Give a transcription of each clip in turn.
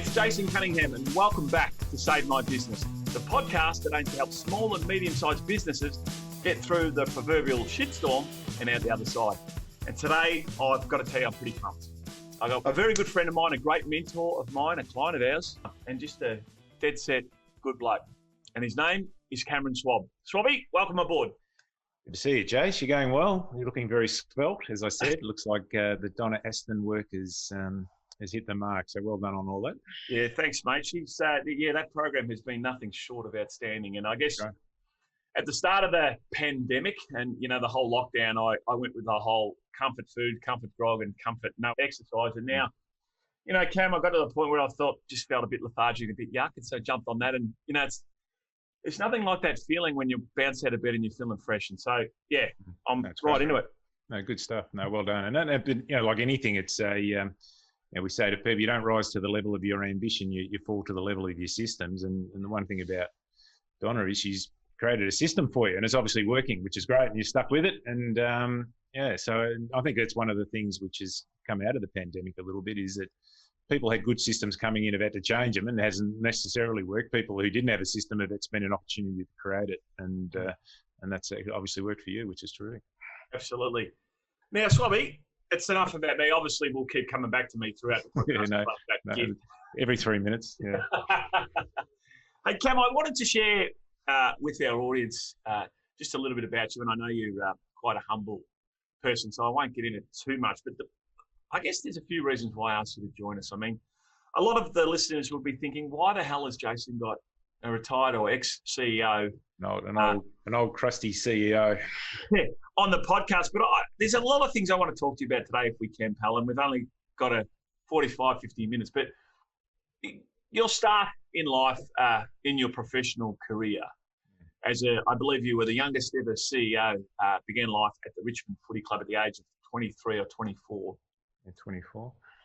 it's Jason Cunningham, and welcome back to Save My Business, the podcast that aims to help small and medium-sized businesses get through the proverbial shitstorm and out the other side. And today, I've got to tell you, I'm pretty pumped. I've got a very good friend of mine, a great mentor of mine, a client of ours, and just a dead set good bloke. And his name is Cameron Schwab. Schwabby, welcome aboard. Good to see you, Jace. You're going well. You're looking very svelte, as I said. It looks like the Donna Aston work has hit the mark. So well done on all that. Yeah, thanks, mate. She's that program has been nothing short of outstanding. And I guess at the start of the pandemic and, the whole lockdown, I went with the whole comfort food, comfort grog and comfort no exercise. And now, Cam, I got to the point where I just felt a bit lethargic, a bit yuck. And so I jumped on that. And, it's nothing like that feeling when you bounce out of bed and you're feeling fresh. And so, yeah, I'm right into it. No, good stuff. No, well done. And, like anything, it's we say to people, you don't rise to the level of your ambition, you fall to the level of your systems. And the one thing about Donna is she's created a system for you, and it's obviously working, which is great, and you're stuck with it. And so I think that's one of the things which has come out of the pandemic a little bit, is that people had good systems coming in, have had to change them, and it hasn't necessarily worked. People who didn't have a system have it's been an opportunity to create it, and that's obviously worked for you, which is terrific. Absolutely. Now, Swabby, it's enough about me. Obviously, we'll keep coming back to me throughout the podcast. Every 3 minutes. Yeah. Hey, Cam, I wanted to share with our audience just a little bit about you, and I know you're quite a humble person, so I won't get into too much, but I guess there's a few reasons why I asked you to join us. I mean, a lot of the listeners will be thinking, why the hell has Jason got a retired or ex-CEO? An old crusty CEO. On the podcast. But there's a lot of things I want to talk to you about today if we can, pal, and we've only got 45, 50 minutes. But your start in life, in your professional career, I believe you were the youngest ever CEO, began life at the Richmond Footy Club at the age of 23 or 24.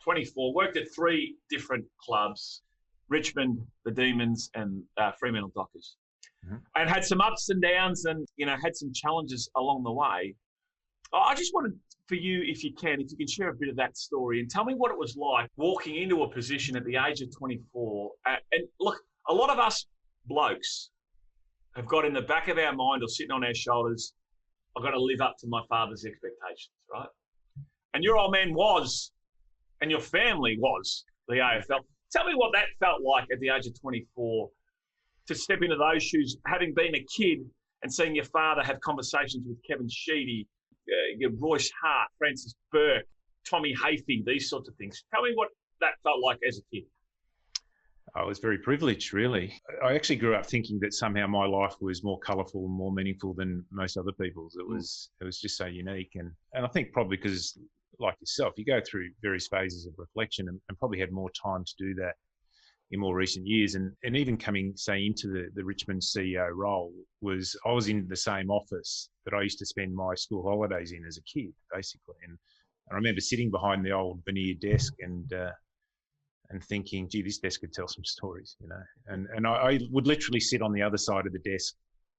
24. Worked at 3 different clubs, Richmond, the Demons, and Fremantle Dockers. Mm-hmm. And had some ups and downs and, had some challenges along the way. I just wanted for you, if you can share a bit of that story and tell me what it was like walking into a position at the age of 24. And look, a lot of us blokes have got in the back of our mind or sitting on our shoulders, I've got to live up to my father's expectations, right? And your old man was, and your family was, the AFL. Tell me what that felt like at the age of 24 to step into those shoes, having been a kid and seeing your father have conversations with Kevin Sheedy, Royce Hart, Francis Burke, Tommy Hafey, these sorts of things. Tell me what that felt like as a kid. I was very privileged, really. I actually grew up thinking that somehow my life was more colourful and more meaningful than most other people's. It was just so unique. And I think probably because, like yourself, you go through various phases of reflection and probably had more time to do that in more recent years. And even coming, say, into the Richmond CEO role I was in the same office that I used to spend my school holidays in as a kid, basically. And I remember sitting behind the old veneer desk and thinking, gee, this desk could tell some stories, And I would literally sit on the other side of the desk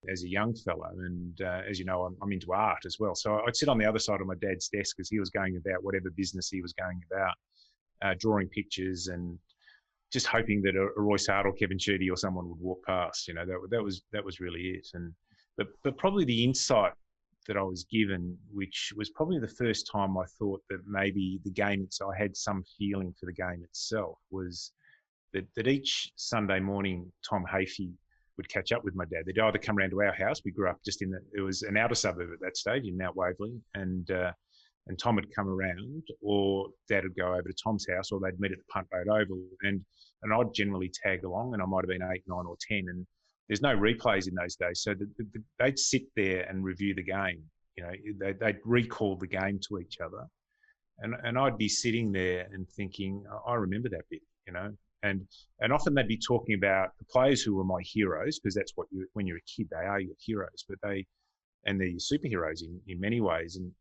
as a young fellow. And as you know, I'm into art as well. So I'd sit on the other side of my dad's desk as he was going about whatever business he was going about, drawing pictures and just hoping that a Royce Hart or Kevin Sheedy or someone would walk past. That was really it. But probably the insight that I was given, which was probably the first time I thought that maybe the game I had some feeling for the game itself, was that each Sunday morning, Tom Hafey would catch up with my dad. They'd either come around to our house. We grew up just it was an outer suburb at that stage in Mount Waverley, and Tom would come around, or Dad would go over to Tom's house, or they'd meet at the Punt Road Oval, and I'd generally tag along, and I might have been 8, 9 or 10, and there's no replays in those days, so they'd sit there and review the game. They'd recall the game to each other, and I'd be sitting there and thinking, I remember that bit, and often they'd be talking about the players who were my heroes, because that's what when you're a kid, they are your heroes, but they're your superheroes in many ways. And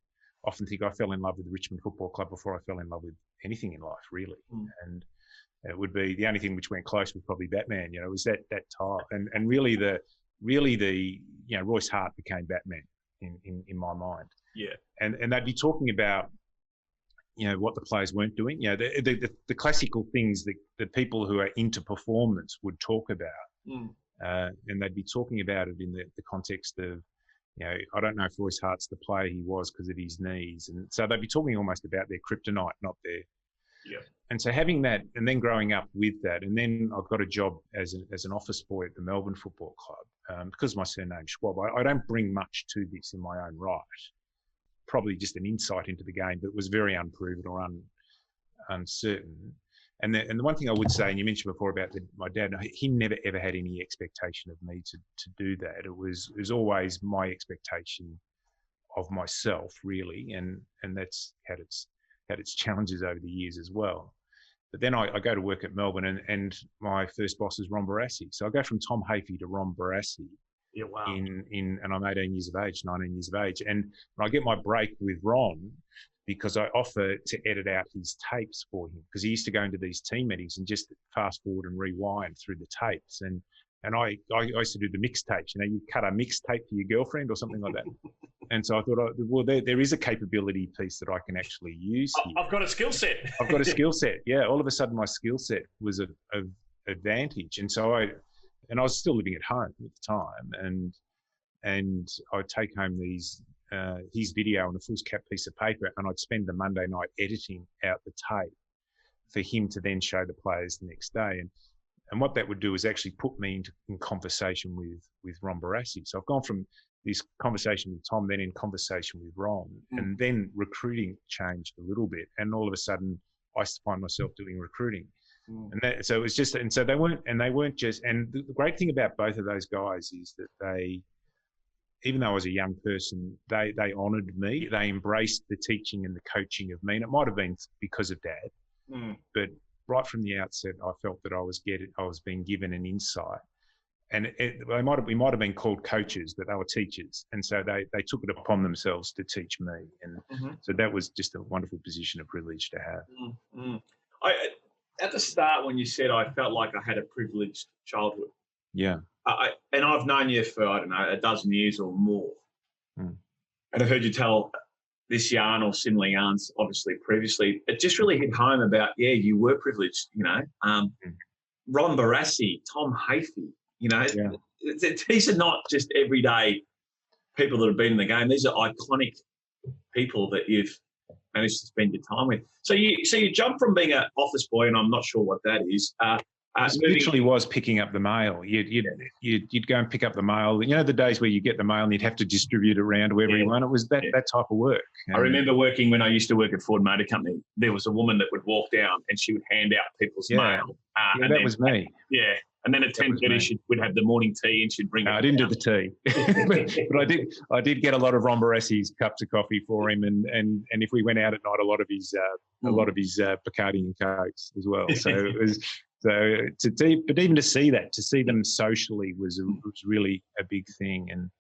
often think I fell in love with the Richmond Football Club before I fell in love with anything in life, really. And it would be the only thing which went close was probably Batman. It was that type, and really the Royce Hart became Batman in my mind. Yeah. And they'd be talking about what the players weren't doing. The classical things that the people who are into performance would talk about. And they'd be talking about it in the context of, I don't know if Royce Hart's the player he was because of his knees. And so they'd be talking almost about their kryptonite, not their... Yeah. And so having that, and then growing up with that, and then I've got a job as an office boy at the Melbourne Football Club. Because my surname's Schwab, I don't bring much to this in my own right. Probably just an insight into the game, but it was very unproven or uncertain. And the one thing I would say, and you mentioned before about my dad, he never ever had any expectation of me to do that. It was always my expectation of myself, really, and that's had its challenges over the years as well. But then I go to work at Melbourne, and my first boss is Ron Barassi. So I go from Tom Hafey to Ron Barassi. Yeah, wow. And I'm 19 years of age. And I get my break with Ron because I offer to edit out his tapes for him, because he used to go into these team meetings and just fast forward and rewind through the tapes. And I used to do the mixtapes. You cut a mixtape for your girlfriend or something like that. And so I thought, well, there is a capability piece that I can actually use here. I've got a skill set. I've got a skill set. Yeah, all of a sudden my skill set was of advantage. And so I was still living at home at the time, and I'd take home his video on a foolscap piece of paper, and I'd spend the Monday night editing out the tape for him to then show the players the next day. And what that would do is actually put me in conversation with Ron Barassi. So I've gone from this conversation with Tom, then in conversation with Ron, and then recruiting changed a little bit, and all of a sudden I find myself doing recruiting. And so it was just, and so they weren't just, and the great thing about both of those guys is that they, even though I was a young person, they honoured me. They embraced the teaching and the coaching of me. And it might have been because of Dad, but right from the outset, I felt that I was being given an insight. And we might have been called coaches, but they were teachers. And so they took it upon themselves to teach me. And so that was just a wonderful position of privilege to have. At the start, when you said I felt like I had a privileged childhood, yeah, and I've known you for, I don't know, a dozen years or more, and I've heard you tell this yarn or similar yarns, obviously previously. It just really hit home about, you were privileged. Ron Barassi, Tom Hafey, these are not just everyday people that have been in the game. These are iconic people that you've managed to spend your time with. So you jump from being an office boy, and I'm not sure what that is. It literally was picking up the mail. You'd go and pick up the mail. The days where you get the mail and you'd have to distribute it around to everyone. It was that type of work. I remember working when I used to work at Ford Motor Company. There was a woman that would walk down and she would hand out people's mail. That was me. Yeah. And then at 10:30 she would have the morning tea and she'd bring it. I didn't do the tea, but I did get a lot of Ron Barassi's cups of coffee for him, and if we went out at night, a lot of his Bacardi and Cokes as well. So it was but even to see them socially was really a big thing.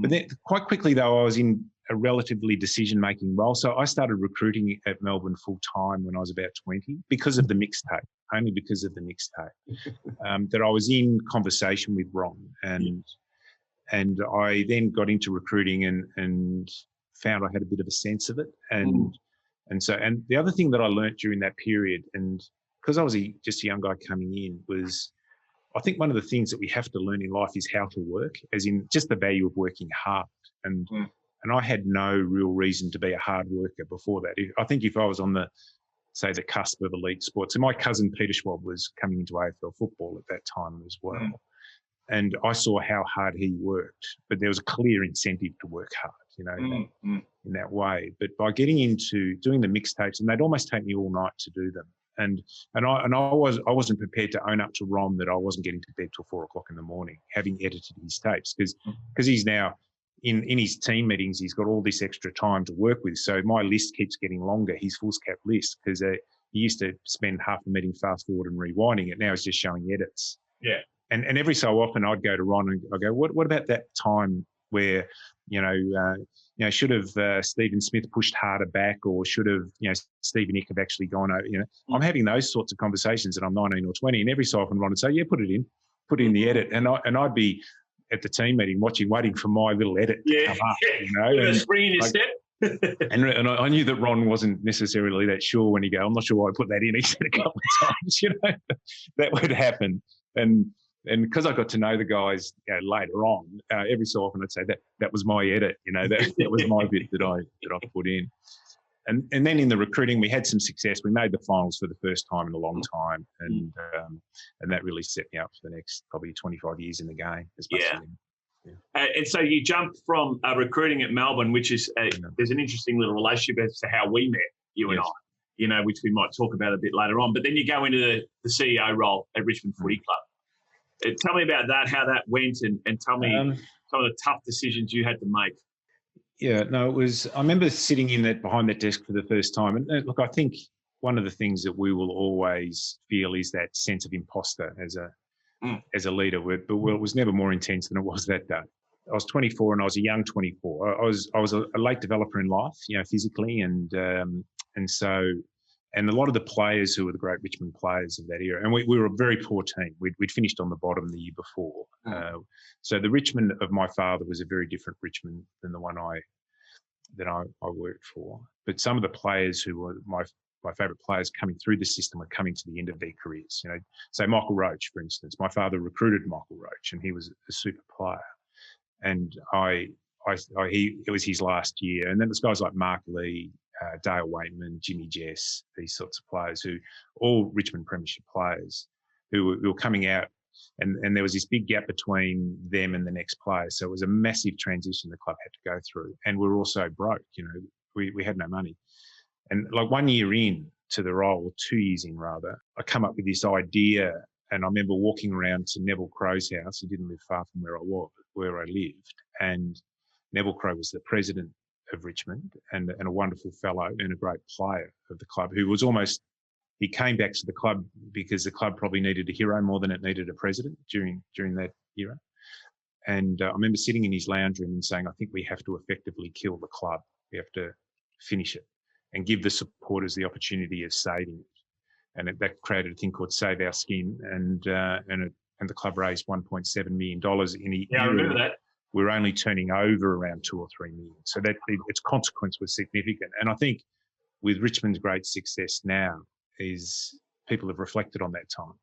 But then quite quickly though, I was in a relatively decision-making role. So I started recruiting at Melbourne full-time when I was about 20 because of the mixtape, only because of the mixtape, that I was in conversation with Ron. And I then got into recruiting and found I had a bit of a sense of it. And the other thing that I learnt during that period, and because I was just a young guy coming in, was I think one of the things that we have to learn in life is how to work, as in just the value of working hard. And I had no real reason to be a hard worker before that. I think if I was on the cusp of elite sports, and my cousin Peter Schwab was coming into AFL football at that time as well. And I saw how hard he worked, but there was a clear incentive to work hard, in that way. But by getting into doing the mixtapes, and they'd almost take me all night to do them. And I wasn't prepared to own up to Ron that I wasn't getting to bed till 4 o'clock in the morning, having edited his tapes, because he's now in his team meetings, he's got all this extra time to work with. So my list keeps getting longer, his foolscap list, because he used to spend half the meeting fast forward and rewinding it. Now it's just showing edits. Yeah. And every so often I'd go to Ron and I go, what about that time where, should have Stephen Smith pushed harder back, or should have, Stephen Nick have actually gone over, I'm having those sorts of conversations and I'm 19 or 20, and every so often Ron would say, put it in the edit. And I'd be at the team meeting waiting for my little edit to come up, and spring in his step. And I knew that Ron wasn't necessarily that sure when he go, I'm not sure why I put that in. He said a couple of times, that would happen. And because I got to know the guys later on, every so often I'd say that was my edit, that was my bit that I put in. And then in the recruiting, we had some success. We made the finals for the first time in a long time, and that really set me up for the next probably 25 years in the game. As much as and so you jump from recruiting at Melbourne, which is there's an interesting little relationship as to how we met, you and I, which we might talk about a bit later on. But then you go into the CEO role at Richmond Footy Club. Tell me about that, how that went, and tell me some of the tough decisions you had to make. Yeah, no, it was. I remember sitting behind that desk for the first time, and look, I think one of the things that we will always feel is that sense of imposter as a leader. But it was never more intense than it was that day. I was 24, and I was a young 24. I was a late developer in life, physically, and a lot of the players who were the great Richmond players of that era, and we were a very poor team. We'd finished on the bottom the year before. So the Richmond of my father was a very different Richmond than the one I worked for. But some of the players who were my favourite players coming through the system were coming to the end of their careers. Say Michael Roach, for instance. My father recruited Michael Roach, and he was a super player. And it was his last year. And then there's guys like Mark Lee, Dale Waitman, Jimmy Jess, these sorts of players who all Richmond Premiership players who were coming out, and there was this big gap between them and the next player. So it was a massive transition the club had to go through, and we were also broke. We had no money. And like 1 year in to the role, or 2 years in rather, I come up with this idea, and I remember walking around to Neville Crow's house. He didn't live far from where I lived, and Neville Crow was the president of Richmond and a wonderful fellow and a great player of the club who was he came back to the club because the club probably needed a hero more than it needed a president during that era. And I remember sitting in his lounge room and saying, I think we have to effectively kill the club. We have to finish it and give the supporters the opportunity of saving it. And that created a thing called Save Our Skin, and the club raised $1.7 million in a year. I remember that. We're only turning over around 2 or 3 million. So that its consequence was significant. And I think with Richmond's great success now is people have reflected on that time.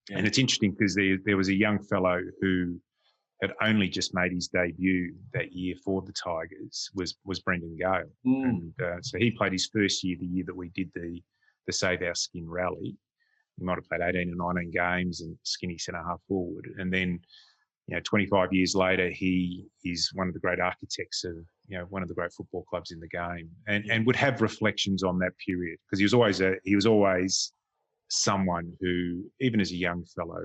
Yeah. And it's interesting because there was a young fellow who had only just made his debut that year for the Tigers, was Brendan Gale. And so he played his first year, the year that we did the Save Our Skin rally. He might have played 18 or 19 games and skinny centre-half forward. And then 25 years later, he is one of the great architects of, one of the great football clubs in the game, and would have reflections on that period because he was always someone who, even as a young fellow,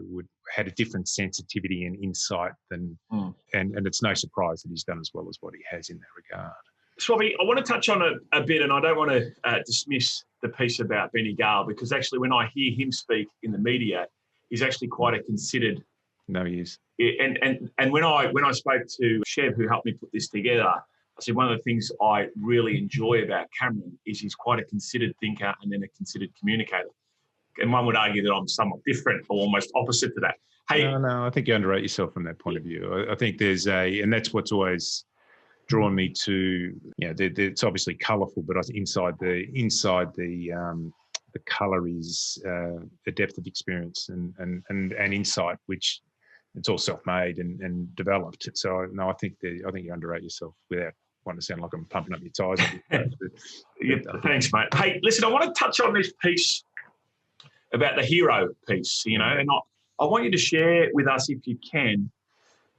had a different sensitivity and insight than, and it's no surprise that he's done as well as what he has in that regard. Schwabby, I want to touch on it a bit, and I don't want to dismiss the piece about Benny Gale because actually when I hear him speak in the media, he's actually quite a considered. No, he is. And when I spoke to Schwab, who helped me put this together, I said one of the things I really enjoy about Cameron is he's quite a considered thinker and then a considered communicator. And one would argue that I'm somewhat different or almost opposite to that. Hey, no, I think you underrate yourself from that point of view. I think and that's what's always drawn me to. It's obviously colourful, but inside the colour is a depth of experience and insight, which. It's all self-made and developed. So no, I think you underrate yourself without wanting to sound like I'm pumping up your tyres. Thanks, mate. Hey, listen, I want to touch on this piece about the hero piece, and I want you to share with us if you can.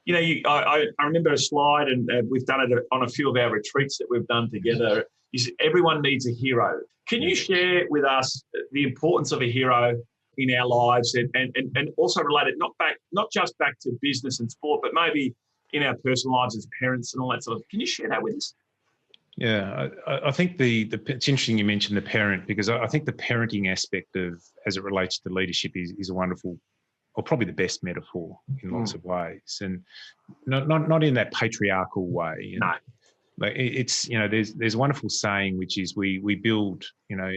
I remember a slide, and we've done it on a few of our retreats that we've done together. You said everyone needs a hero. Can you share with us the importance of a hero in our lives and also related not just back to business and sport, but maybe in our personal lives as parents and all that sort of thing. Can you share that with us? Yeah, I think it's interesting you mentioned the parent because I think the parenting aspect of as it relates to leadership is a wonderful, or probably the best metaphor in lots of ways, and not in that patriarchal way. No. Like it's there's a wonderful saying which is we build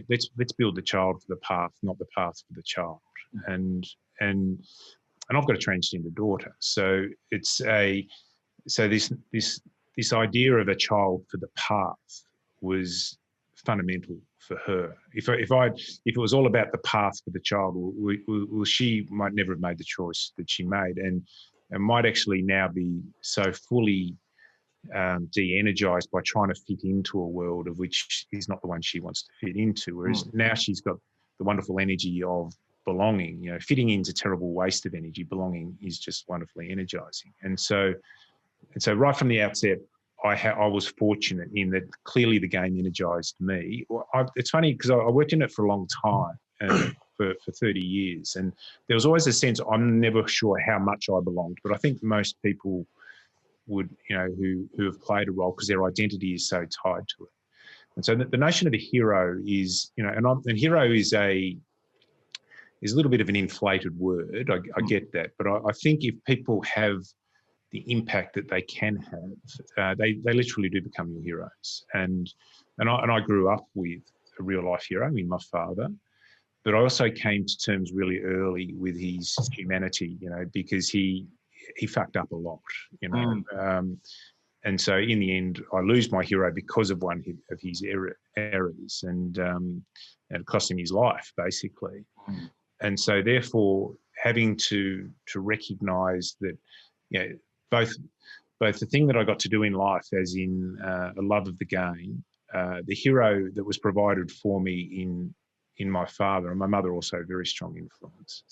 let's build the child for the path, not the path for the child. And I've got a transgender daughter, so it's this idea of a child for the path was fundamental for her. If it was all about the path for the child, she might never have made the choice that she made, and might actually now be so fully de-energized by trying to fit into a world of which is not the one she wants to fit into. Whereas now she's got the wonderful energy of belonging. You know, fitting in's a terrible waste of energy. Belonging is just wonderfully energizing. And so right from the outset, I was fortunate in that clearly the game energized me. It's funny because I worked in it for a long time, for 30 years, and there was always a sense I'm never sure how much I belonged, but I think most people would, who have played a role, because their identity is so tied to it. And so the notion of a hero is, and hero is a little bit of an inflated word. I get that, but I think if people have the impact that they can have, they literally do become your heroes. And I grew up with a real life hero in my father, but I also came to terms really early with his humanity, because he fucked up a lot, and so in the end, I lose my hero because of one of his errors, and it cost him his life, basically. And so therefore, having to recognise that, both the thing that I got to do in life, as in a love of the game, the hero that was provided for me in my father, and my mother also a very strong influence,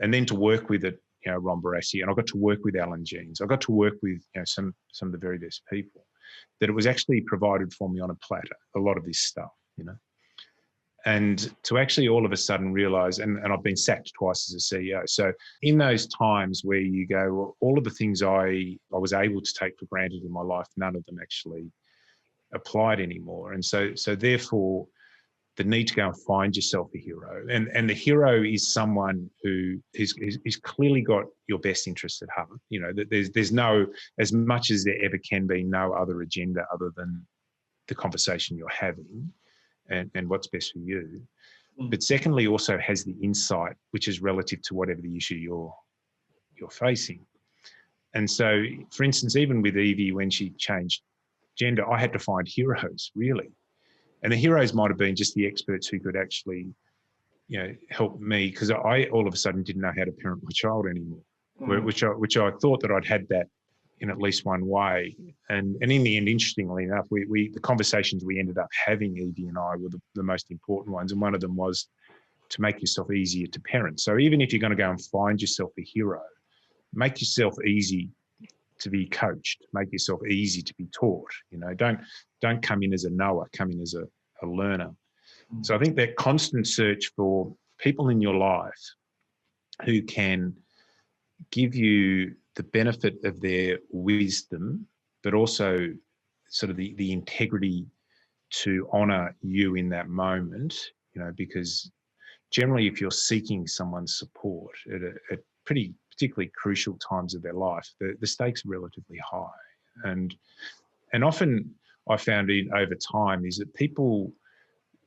and then to work with it, Ron Barassi, and I got to work with Alan Jeans. I got to work with some of the very best people, that it was actually provided for me on a platter, a lot of this stuff, and to actually all of a sudden realise, and I've been sacked twice as a CEO. So in those times where you go, well, all of the things I was able to take for granted in my life, none of them actually applied anymore. And so therefore, the need to go and find yourself a hero. And the hero is someone who is clearly got your best interests at heart. That there's no, as much as there ever can be, no other agenda other than the conversation you're having and what's best for you. But secondly, also has the insight, which is relative to whatever the issue you're facing. And so, for instance, even with Evie, when she changed gender, I had to find heroes, really. And the heroes might have been just the experts who could actually, help me, because I all of a sudden didn't know how to parent my child anymore, which I thought that I'd had that in at least one way. And in the end, interestingly enough, the conversations we ended up having, Evie and I, were the most important ones. And one of them was to make yourself easier to parent. So even if you're going to go and find yourself a hero, make yourself easy to be coached, make yourself easy to be taught. Don't come in as a knower, come in as a learner. So I think that constant search for people in your life who can give you the benefit of their wisdom, but also sort of the integrity to honour you in that moment, because generally if you're seeking someone's support at pretty particularly crucial times of their life, the stakes are relatively high. And often I found over time is that people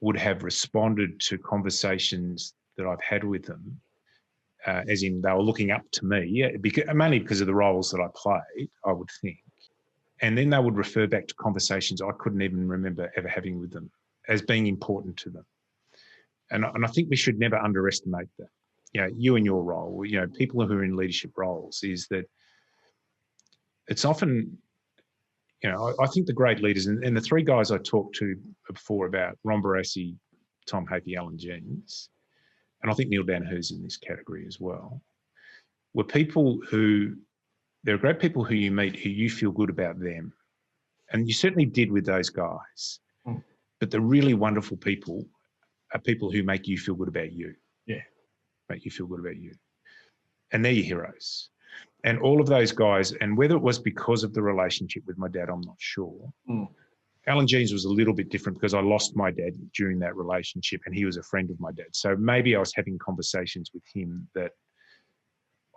would have responded to conversations that I've had with them, as in they were looking up to me, mainly because of the roles that I played, I would think. And then they would refer back to conversations I couldn't even remember ever having with them as being important to them. And I think we should never underestimate that. You and your role, people who are in leadership roles, is that it's often, I think the great leaders, and the three guys I talked to before about Ron Barassi, Tom Hapey, Alan Jeans, and I think Neil Danaher's in this category as well, were people who, there are great people who you meet who you feel good about them. And you certainly did with those guys. But the really wonderful people are people who make you feel good about you. Yeah. Make you feel good about you. And they're your heroes. And all of those guys, and whether it was because of the relationship with my dad, I'm not sure. Alan Jeans was a little bit different because I lost my dad during that relationship and he was a friend of my dad. So maybe I was having conversations with him that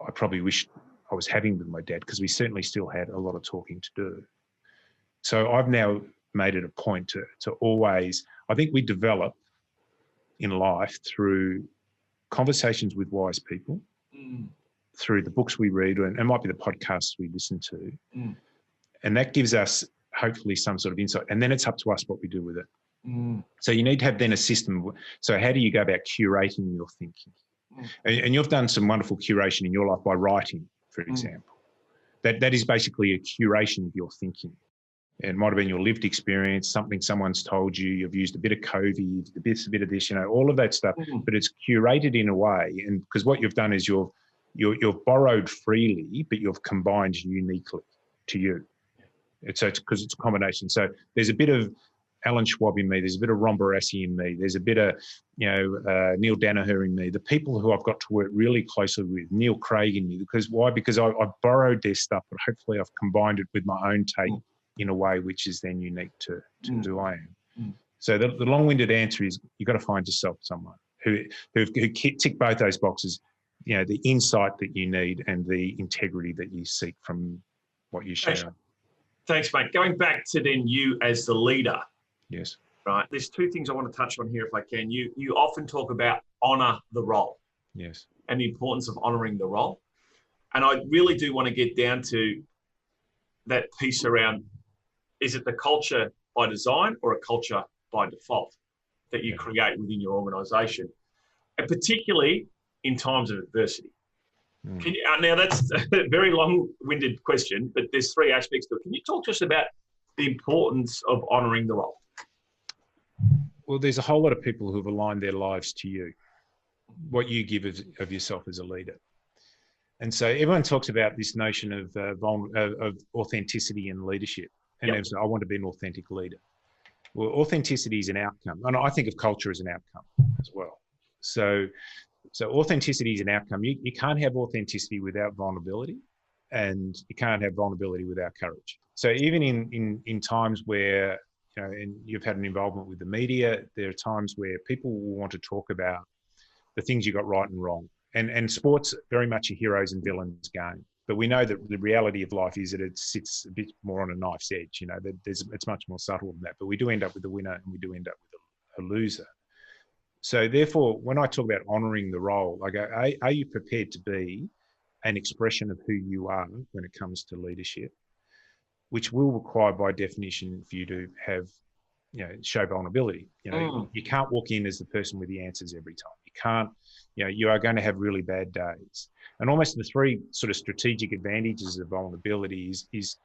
I probably wished I was having with my dad, because we certainly still had a lot of talking to do. So I've now made it a point to always, I think we develop in life through conversations with wise people, through the books we read, and it might be the podcasts we listen to. And that gives us hopefully some sort of insight. And then it's up to us what we do with it. So you need to have then a system. So how do you go about curating your thinking? And you've done some wonderful curation in your life by writing, for example. That is basically a curation of your thinking. It might have been your lived experience, something someone's told you, you've used a bit of COVID, a bit of this, all of that stuff, but it's curated in a way. And because what you've done is you've borrowed freely, but you've combined uniquely to you. It's because it's a combination. So there's a bit of Alan Schwab in me, there's a bit of Ron Barassi in me, there's a bit of Neil Danaher in me, the people who I've got to work really closely with, Neil Craig in me. Because why? Because I've borrowed their stuff, but hopefully I've combined it with my own take in a way which is then unique to who I am. So the long-winded answer is you've got to find yourself someone who tick both those boxes, the insight that you need and the integrity that you seek from what you share. Thanks, mate. Going back to then you as the leader. Yes. Right. There's two things I want to touch on here if I can. You often talk about honour the role. Yes. And the importance of honouring the role. And I really do want to get down to that piece around, is it the culture by design or a culture by default that you create within your organisation? And particularly in times of adversity. Can you, now, that's a very long-winded question, but there's three aspects to it. Can you talk to us about the importance of honouring the role? Well, there's a whole lot of people who've aligned their lives to you, what you give of yourself as a leader. And so everyone talks about this notion of authenticity in leadership. And I want to be an authentic leader. Well, authenticity is an outcome. And I think of culture as an outcome as well. So authenticity is an outcome. You can't have authenticity without vulnerability, and you can't have vulnerability without courage. So even in times where, and you've had an involvement with the media, there are times where people will want to talk about the things you got right and wrong. And sport's very much a heroes and villains game. But we know that the reality of life is that it sits a bit more on a knife's edge. It's much more subtle than that. But we do end up with a winner and we do end up with a loser. So therefore, when I talk about honouring the role, I go, are you prepared to be an expression of who you are when it comes to leadership, which will require by definition for you to have, show vulnerability. You can't walk in as the person with the answers every time. You can't, you are going to have really bad days. And almost the three sort of strategic advantages of vulnerability is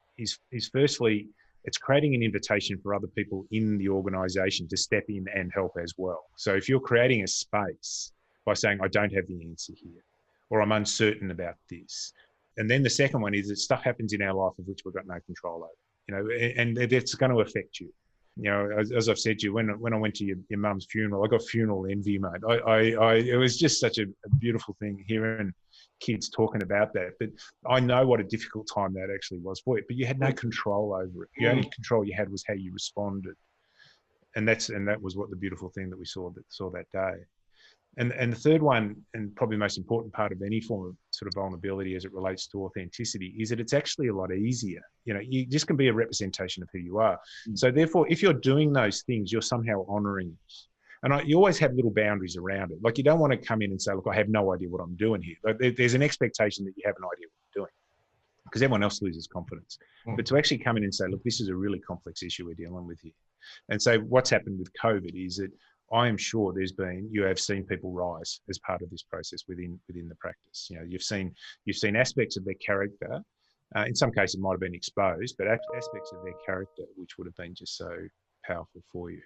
firstly, it's creating an invitation for other people in the organisation to step in and help as well. So if you're creating a space by saying, I don't have the answer here, or I'm uncertain about this. And then the second one is that stuff happens in our life of which we've got no control over, and it's going to affect you. As I've said to you, when I went to your mum's funeral, I got funeral envy, mate. It was just such a beautiful thing hearing kids talking about that. But I know what a difficult time that actually was for you. But you had no control over it. The only control you had was how you responded, and that was what the beautiful thing that we saw that day. And the third one, and probably the most important part of any form of sort of vulnerability as it relates to authenticity, is that it's actually a lot easier. You just can be a representation of who you are. So therefore, if you're doing those things, you're somehow honouring it. And you always have little boundaries around it. Like, you don't want to come in and say, look, I have no idea what I'm doing here. Like, there's an expectation that you have an idea what you're doing, because everyone else loses confidence. But to actually come in and say, look, this is a really complex issue we're dealing with here. And so what's happened with COVID is that I am sure you have seen people rise as part of this process within the practice. You've seen aspects of their character. In some cases, it might have been exposed, but aspects of their character which would have been just so powerful for you.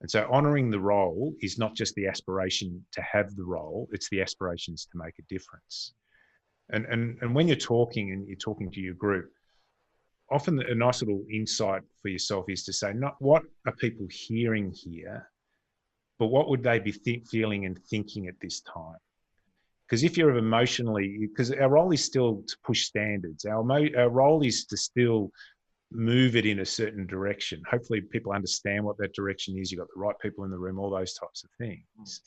And so honouring the role is not just the aspiration to have the role; it's the aspirations to make a difference. And when you're talking to your group, often a nice little insight for yourself is to say, not what are people hearing here, but what would they be feeling and thinking at this time? Because if you're because our role is still to push standards. Our role is to still move it in a certain direction. Hopefully people understand what that direction is. You've got the right people in the room, all those types of things.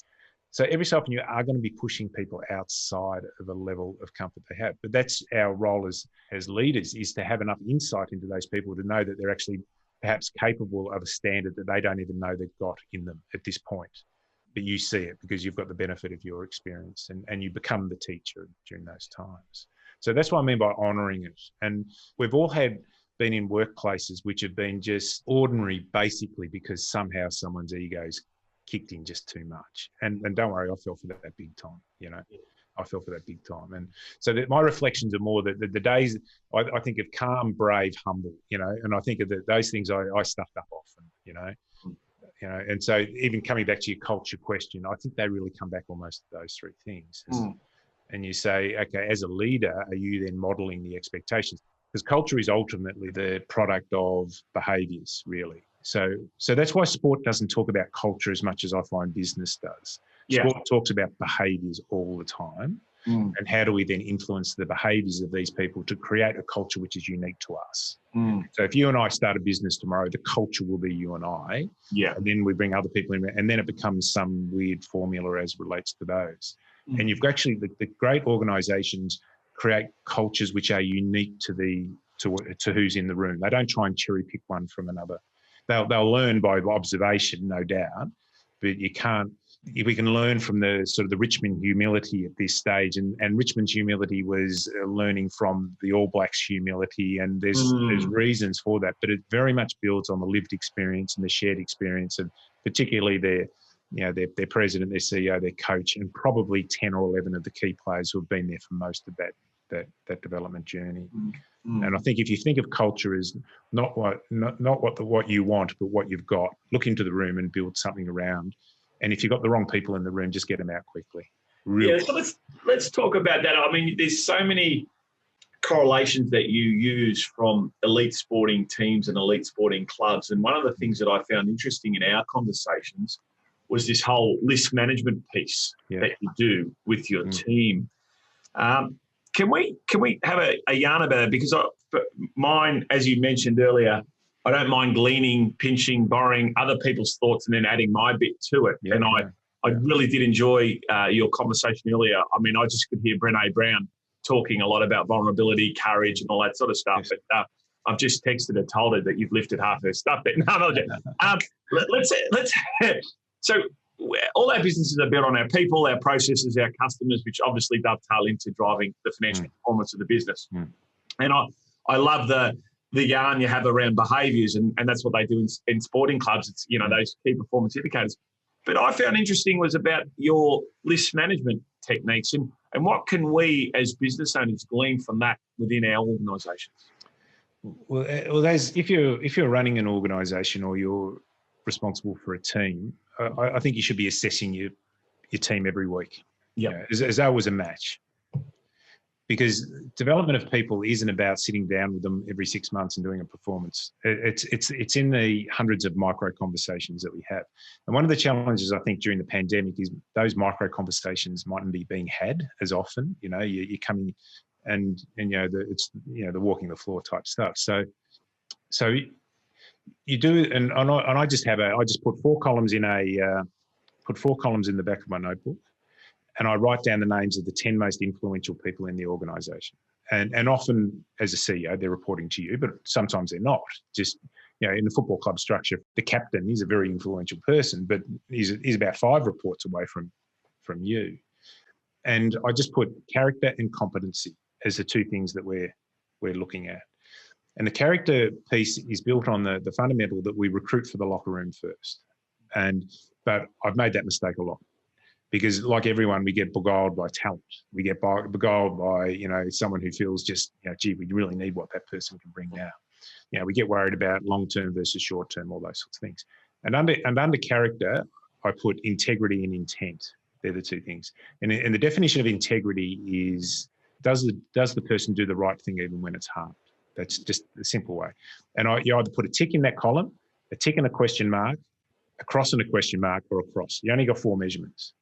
So every so often you are going to be pushing people outside of a level of comfort they have. But that's our role as leaders, is to have enough insight into those people to know that they're actually perhaps capable of a standard that they don't even know they've got in them at this point. But you see it because you've got the benefit of your experience, and you become the teacher during those times. So that's what I mean by honouring it. And we've all had been in workplaces which have been just ordinary, basically because somehow someone's ego's kicked in just too much. And don't worry, I fell for that big time, you know. I fell for that big time. And so my reflections are more that the days, I think of calm, brave, humble, you know, and I think of those things I stuffed up often, you know. And so even coming back to your culture question, I think they really come back almost to those three things. And you say, okay, as a leader, are you then modeling the expectations? Because culture is ultimately the product of behaviours, really. So that's why sport doesn't talk about culture as much as I find business does. Yeah. Sport talks about behaviours all the time. And how do we then influence the behaviours of these people to create a culture which is unique to us? So if you and I start a business tomorrow, the culture will be you and I. Yeah. And then we bring other people in, and then it becomes some weird formula as relates to those. And you've actually, the great organisations create cultures which are unique to who's in the room. They don't try and cherry pick one from another. They'll learn by observation, no doubt, but you can't. We can learn from the sort of the Richmond humility at this stage, and Richmond's humility was learning from the All Blacks' humility, and there's reasons for that, but it very much builds on the lived experience and the shared experience, and particularly their president, their CEO, their coach, and probably 10 or 11 of the key players who have been there for most of that development journey. And I think if you think of culture as not what you want, but what you've got, look into the room and build something around. And if you've got the wrong people in the room, just get them out quickly. So let's talk about that. I mean, there's so many correlations that you use from elite sporting teams and elite sporting clubs. And one of the things that I found interesting in our conversations was this whole list management piece that you do with your team. Can we have a yarn about it? Because mine, as you mentioned earlier, I don't mind gleaning, pinching, borrowing other people's thoughts and then adding my bit to it. I really did enjoy your conversation earlier. I mean, I just could hear Brené Brown talking a lot about vulnerability, courage, and all that sort of stuff. Yes. But I've just texted her, told her that you've lifted half her stuff. But so all our businesses are built on our people, our processes, our customers, which obviously dovetail into driving the financial performance of the business. And I love the yarn you have around behaviours, and that's what they do in sporting clubs. It's, those key performance indicators. But I found interesting was about your list management techniques and what can we as business owners glean from that within our organisations? Well, if you're running an organisation or you're responsible for a team, I think you should be assessing your team every week. As though it was a match. Because development of people isn't about sitting down with them every 6 months and doing a performance. It's in the hundreds of micro conversations that we have. And one of the challenges I think during the pandemic is those micro conversations mightn't be being had as often. You come in and it's the walking the floor type stuff. So you do, and I just put 4 columns in the back of my notebook. And I write down the names of the 10 most influential people in the organisation. And often, as a CEO, they're reporting to you, but sometimes they're not. Just, in the football club structure, the captain is a very influential person, but he's about 5 reports away from you. And I just put character and competency as the 2 things that we're looking at. And the character piece is built on the fundamental that we recruit for the locker room first. But I've made that mistake a lot. Because like everyone, we get beguiled by talent. We get beguiled by, someone who feels just, gee, we really need what that person can bring now. We get worried about long-term versus short-term, all those sorts of things. And under character, I put integrity and intent. They're the 2 things. And the definition of integrity is, does the person do the right thing even when it's hard? That's just a simple way. And you either put a tick in that column, a tick and a question mark, a cross and a question mark, or a cross. You only got 4 measurements.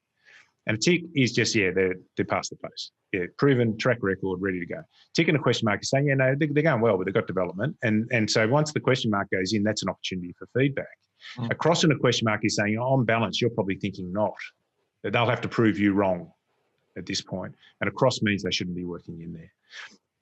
And a tick is just, they're past the post. Proven, track record, ready to go. Tick and a question mark is saying, they're going well, but they've got development. And so once the question mark goes in, that's an opportunity for feedback. A cross and a question mark is saying, on balance, you're probably thinking not. That they'll have to prove you wrong at this point. And a cross means they shouldn't be working in there.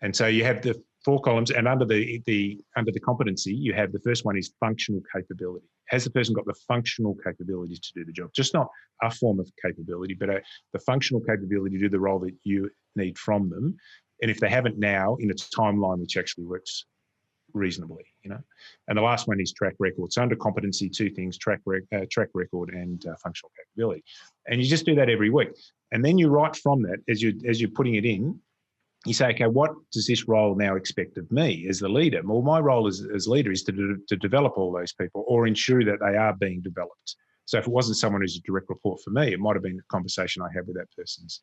And so you have the 4 columns, and under the competency, you have the first one is functional capability. Has the person got the functional capability to do the job? Just not a form of capability, but the functional capability to do the role that you need from them. And if they haven't now, in a timeline which actually works reasonably, And the last one is track record. So under competency, two things: track record and functional capability. And you just do that every week. And then you write from that, as you're putting it in, you say, okay, what does this role now expect of me as the leader? Well, my role as leader is to develop all those people or ensure that they are being developed. So if it wasn't someone who's a direct report for me, it might have been a conversation I had with that person's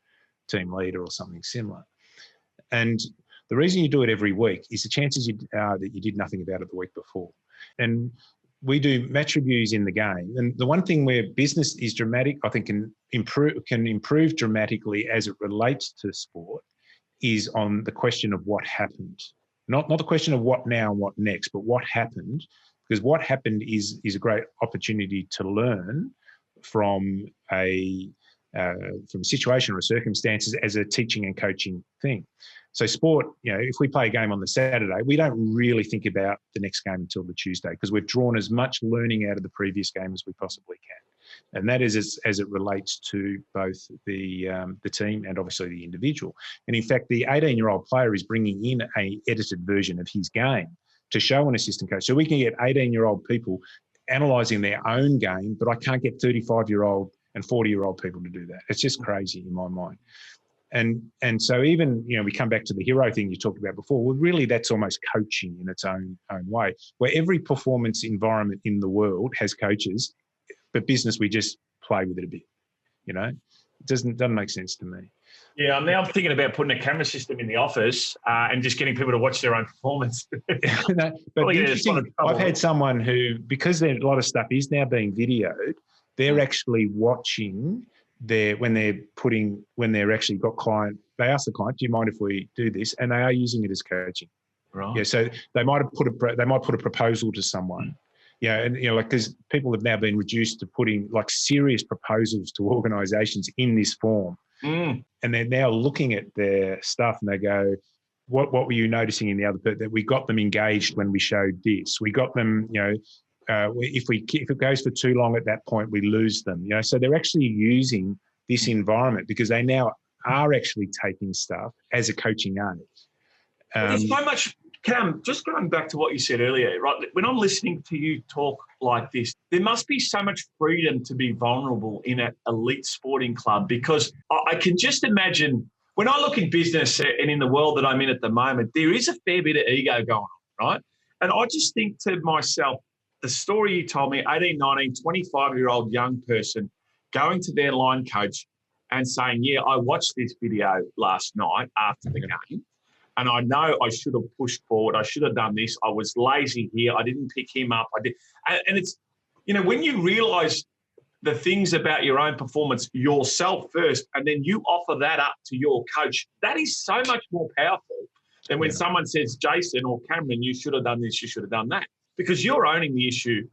team leader or something similar. And the reason you do it every week is the chances are that you did nothing about it the week before. And we do match reviews in the game. And the one thing where business is dramatic, I think can improve dramatically as it relates to sport, is on the question of what happened. Not the question of what now and what next, but what happened. Because what happened is a great opportunity to learn from a situation or circumstances as a teaching and coaching thing. So sport, if we play a game on the Saturday, we don't really think about the next game until the Tuesday, because we've drawn as much learning out of the previous game as we possibly can. And that is as it relates to both the team and obviously the individual. And in fact, the 18-year-old player is bringing in an edited version of his game to show an assistant coach. So we can get 18-year-old people analysing their own game, but I can't get 35-year-old and 40-year-old people to do that. It's just crazy in my mind. And so even, we come back to the hero thing you talked about before. Well, really, that's almost coaching in its own way, where every performance environment in the world has coaches, but business, we just play with it a bit. It doesn't make sense to me. Yeah, I'm thinking about putting a camera system in the office and just getting people to watch their own performance. No, but I've had someone who, because a lot of stuff is now being videoed, they're actually watching when they're actually got client. They ask the client, "Do you mind if we do this?" And they are using it as coaching. Right. Yeah. So they might put a proposal to someone. Yeah, and because people have now been reduced to putting serious proposals to organisations in this form, and they're now looking at their stuff and they go, "What were you noticing in the other person? That we got them engaged when we showed this. We got them, if it goes for too long at that point, we lose them. So they're actually using this environment because they now are actually taking stuff as a coaching aid. There's so much. Cam, just going back to what you said earlier, right? When I'm listening to you talk like this, there must be so much freedom to be vulnerable in an elite sporting club, because I can just imagine when I look in business and in the world that I'm in at the moment, there is a fair bit of ego going on, right? And I just think to myself, the story you told me, 18, 19, 25-year-old young person going to their line coach and saying, yeah, I watched this video last night after the game. And I know I should have pushed forward. I should have done this. I was lazy here. I didn't pick him up. I did. And it's, when you realise the things about your own performance yourself first, and then you offer that up to your coach, that is so much more powerful than when someone says, Jason or Cameron, you should have done this, you should have done that. Because you're owning the issue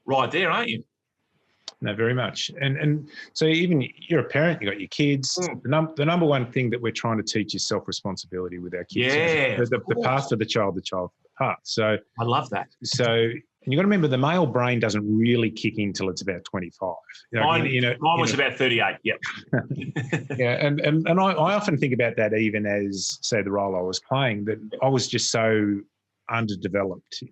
right there, aren't you? No, very much. And so even you're a parent, you got your kids. The number one thing that we're trying to teach is self-responsibility with our kids. Yeah. The path for the child for the path. So I love that. So, and you got to remember, the male brain doesn't really kick in till it's about 25. Mine was about 38. Yep. Yeah. And I often think about that even as, say, the role I was playing, that I was just so underdeveloped,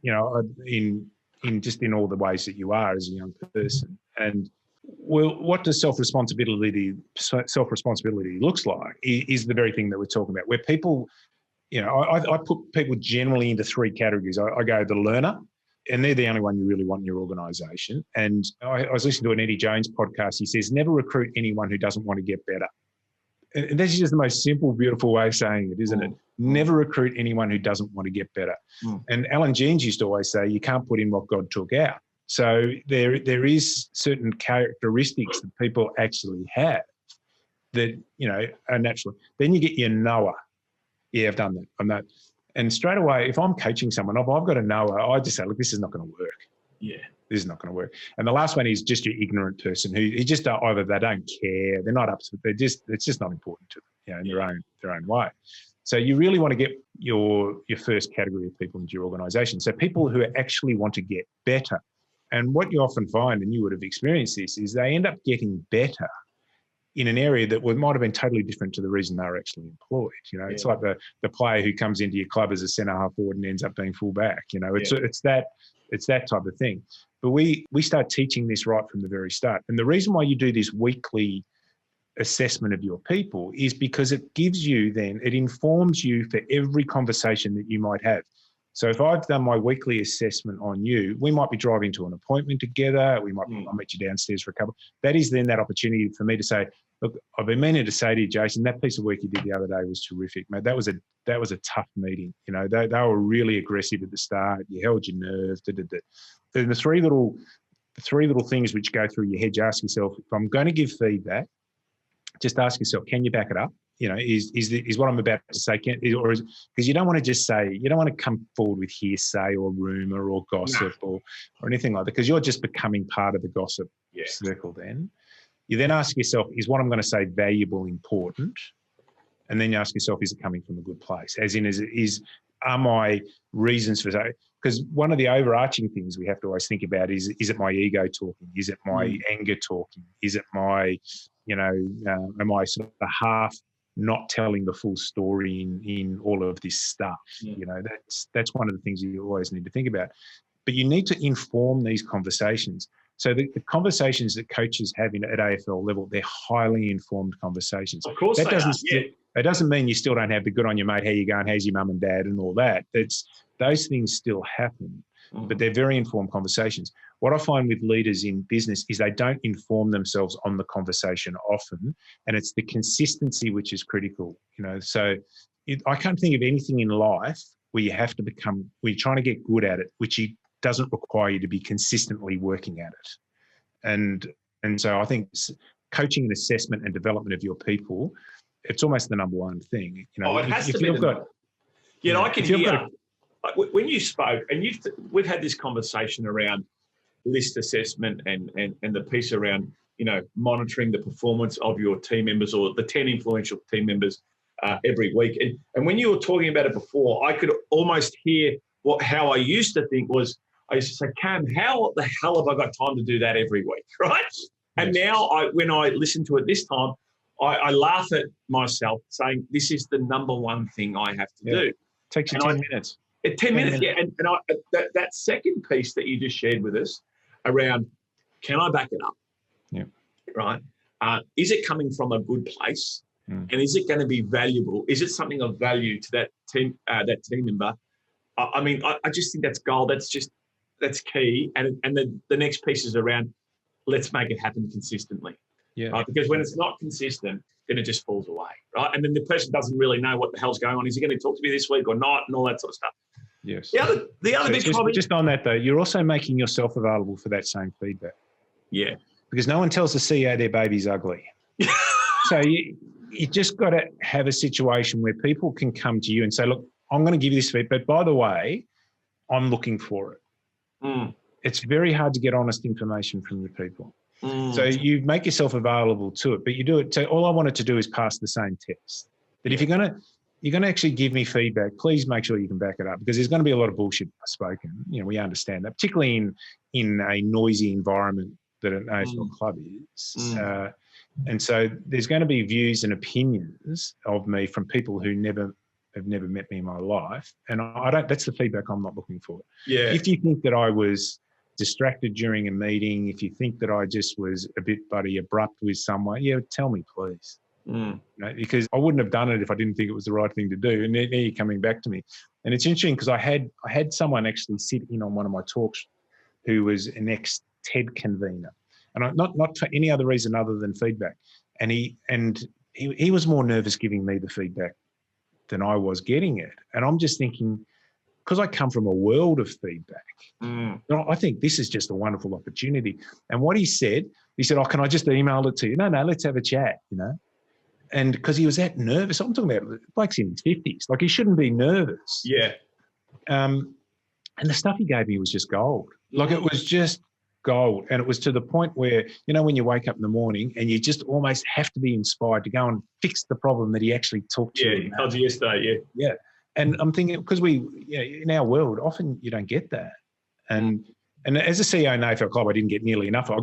in all the ways that you are as a young person. And what does self-responsibility looks like is the very thing that we're talking about, where people, I put people generally into three categories. I go the learner, and they're the only one you really want in your organisation. And I was listening to an Eddie Jones podcast. He says, never recruit anyone who doesn't want to get better. And that's just the most simple, beautiful way of saying it, isn't it? Never recruit anyone who doesn't want to get better. And Alan Jeans used to always say, you can't put in what God took out. So there is certain characteristics that people actually have that, are natural. Then you get your knower. Yeah, I've done that. I'm that. And straight away, if I'm coaching someone, if I've got a knower, I just say, look, this is not going to work. Yeah. This is not going to work. And the last one is just your ignorant person who just either they don't care, they're not up to it, it's just not important to them, in their own way. So you really want to get your first category of people into your organisation. So people who actually want to get better. And what you often find, and you would have experienced this, is they end up getting better in an area that might have been totally different to the reason they were actually employed. It's like the player who comes into your club as a centre half forward and ends up being full back. It's that type of thing. But we start teaching this right from the very start. And the reason why you do this weekly assessment of your people is because it informs you for every conversation that you might have. So if I've done my weekly assessment on you, we might be driving to an appointment together. I'll meet you downstairs for a couple. That is then that opportunity for me to say, look, I've been meaning to say to you, Jason, that piece of work you did the other day was terrific, mate. That was a tough meeting. They were really aggressive at the start. You held your nerve. Then the three little things which go through your head, you ask yourself, if I'm going to give feedback, just ask yourself, can you back it up? Is what I'm about to say, because you don't want to just say, you don't want to come forward with hearsay or rumour or gossip or anything like that, because you're just becoming part of the gossip circle then. You then ask yourself, is what I'm going to say valuable, important? And then you ask yourself, is it coming from a good place? As in, are my reasons for saying? Because one of the overarching things we have to always think about is it my ego talking? Is it my anger talking? Is it my, am I sort of half not telling the full story in all of this stuff? That's one of the things you always need to think about. But you need to inform these conversations. So the conversations that coaches have at AFL level, they're highly informed conversations. Of course It doesn't mean you still don't have the good on your mate, how you going, how's your mum and dad and all that. Those things still happen, but they're very informed conversations. What I find with leaders in business is they don't inform themselves on the conversation often, and it's the consistency which is critical. So I can't think of anything in life where you have to where you're trying to get good at it, which doesn't require you to be consistently working at it. And so I think coaching and assessment and development of your people, it's almost the number one thing. It has to be. I can hear when you spoke, and we've had this conversation around list assessment and the piece around monitoring the performance of your team members or the 10 influential team members every week. And when you were talking about it before, I could almost hear how I used to think was, I used to say, Cam, how the hell have I got time to do that every week, right? And now when I listen to it this time, I laugh at myself saying, this is the number one thing I have to do. Takes you 10 minutes. 10 minutes, yeah. And that second piece that you just shared with us around, can I back it up? Yeah. Right? Is it coming from a good place? And is it going to be valuable? Is it something of value to that team member? I just think that's gold. That's key. And the next piece is around, let's make it happen consistently. Yeah. Because when it's not consistent, then it just falls away, right? And then the person doesn't really know what the hell's going on. Is he going to talk to me this week or not, and all that sort of stuff. Yes. The other big problem. Just on that though, you're also making yourself available for that same feedback. Yeah. Because no one tells the CEO their baby's ugly. So you just got to have a situation where people can come to you and say, look, I'm going to give you this feedback, but by the way, I'm looking for it. It's very hard to get honest information from your people. So you make yourself available to it, but you do it. So all I wanted to do is pass the same test. But if you're going to actually give me feedback, please make sure you can back it up, because there's going to be a lot of bullshit spoken. We understand that, particularly in a noisy environment that an AFL club is. And so there's going to be views and opinions of me from people who have never met me in my life. And that's the feedback I'm not looking for. Yeah. If you think that I was distracted during a meeting, if you think that I just was a bit abrupt with someone, tell me, please. Because I wouldn't have done it if I didn't think it was the right thing to do. And now you're coming back to me. And it's interesting because I had someone actually sit in on one of my talks who was an ex-TED convener. And not for any other reason other than feedback. And he was more nervous giving me the feedback than I was getting it. And I'm just thinking, because I come from a world of feedback, I think this is just a wonderful opportunity. And what he said, oh, can I just email it to you? No, let's have a chat, And because he was that nervous, I'm talking about Blake's in his 50s. Like, he shouldn't be nervous. Yeah. And the stuff he gave me was just gold. Like, it was just gold. And it was to the point where, when you wake up in the morning and you just almost have to be inspired to go and fix the problem that he actually talked to you. Yeah, he told you yesterday, Yeah. And I'm thinking, because in our world, often you don't get that. And as a CEO in AFL club, I didn't get nearly enough. I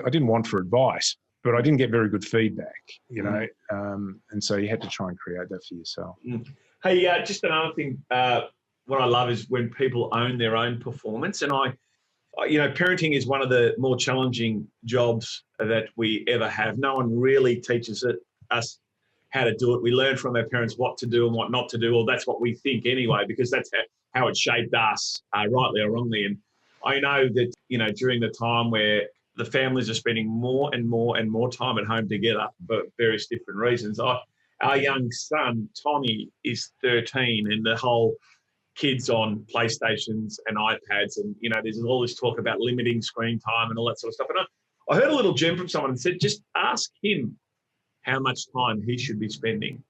didn't want for advice, but I didn't get very good feedback, you know, and so you had to try and create that for yourself. Hey, just another thing. What I love is when people own their own performance, and parenting is one of the more challenging jobs that we ever have. No one really teaches us how to do it. We learn from our parents what to do and what not to do, or that's what we think anyway, because that's how it shaped us, rightly or wrongly. And I know that, during the time where the families are spending more and more and more time at home together for various different reasons. Our young son, Tommy, is 13, and the whole kids on PlayStations and iPads, and, there's all this talk about limiting screen time and all that sort of stuff. And I heard a little gem from someone and said, just ask him how much time he should be spending.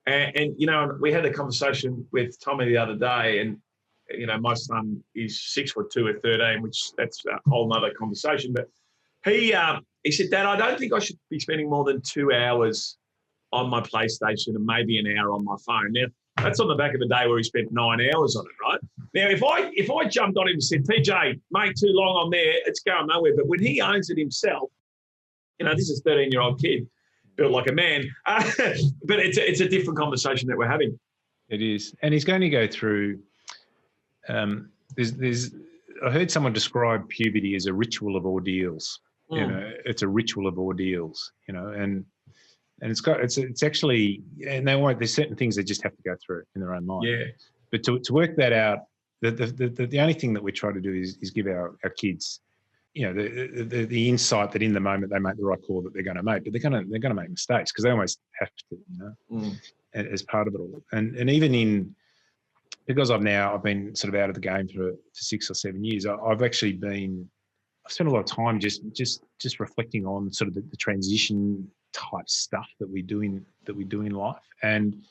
And we had a conversation with Tommy the other day, and, my son is 6'2" at 13, which that's a whole nother conversation. But he said, Dad, I don't think I should be spending more than 2 hours on my PlayStation and maybe an hour on my phone. Now, that's on the back of the day where he spent 9 hours on it, right? Now, if I jumped on him and said, TJ, mate, too long on there, it's going nowhere. But when he owns it himself, this is a 13-year-old kid, built like a man. But it's a different conversation that we're having. It is. And he's going to go through, I heard someone describe puberty as a ritual of ordeals. It's a ritual of ordeals, and it's actually, and there's certain things they just have to go through in their own mind. Yeah. But to work that out, the only thing that we try to do is give our kids, the insight that in the moment they make the right call that they're going to make, but they're going to make mistakes because they almost have to, as part of it all. And even because I've been sort of out of the game for 6 or 7 years, I've spent a lot of time just reflecting on sort of the transition type stuff that we do in life, and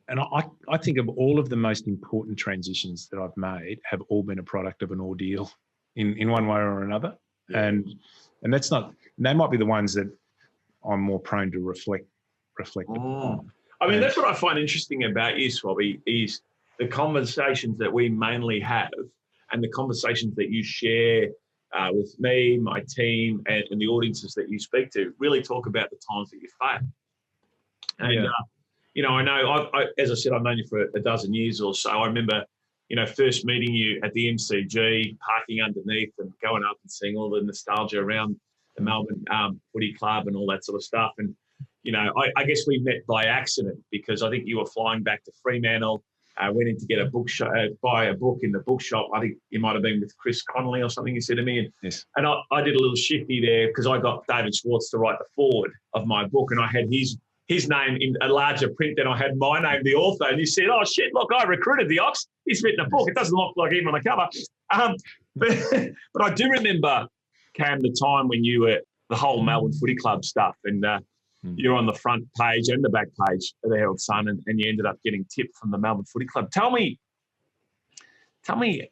I think of all of the most important transitions that I've made have all been a product of an ordeal in one way or another. Yeah. And they might be the ones that I'm more prone to reflect upon. I mean, that's what I find interesting about you, Swabby, is the conversations that we mainly have and the conversations that you share with me, my team, and the audiences that you speak to really talk about the times that you fail. And, I know, as I said, I've known you for a dozen years or so. I remember, first meeting you at the MCG, parking underneath and going up and seeing all the nostalgia around the Melbourne Footy Club and all that sort of stuff. And, I guess we met by accident because I think you were flying back to Fremantle. I went in to get a bookshop, buy a book in the bookshop. I think you might have been with Chris Connolly or something, you said to me. And, yes. And I did a little shifty there because I got David Schwartz to write the foreword of my book, and I had his name in a larger print than I had my name, the author. And he said, oh, shit, look, I recruited the Ox. He's written a book. It doesn't look like him on the cover. But I do remember, Cam, the time when you were the whole Melbourne Footy Club stuff, and you're on the front page and the back page of the Herald Sun, and you ended up getting tipped from the Melbourne Footy Club. Tell me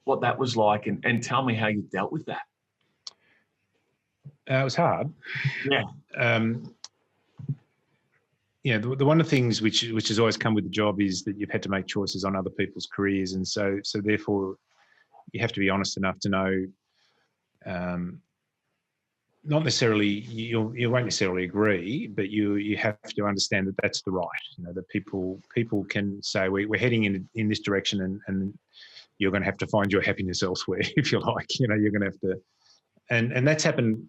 what that was like, and tell me how you dealt with that. It was hard. Yeah. The one of the things which has always come with the job is that you've had to make choices on other people's careers, and so therefore you have to be honest enough to know. Not necessarily, you won't necessarily agree, but you have to understand that that's the right. That people can say we're heading in this direction, and you're going to have to find your happiness elsewhere, if you like. You're going to have to, and that's happened.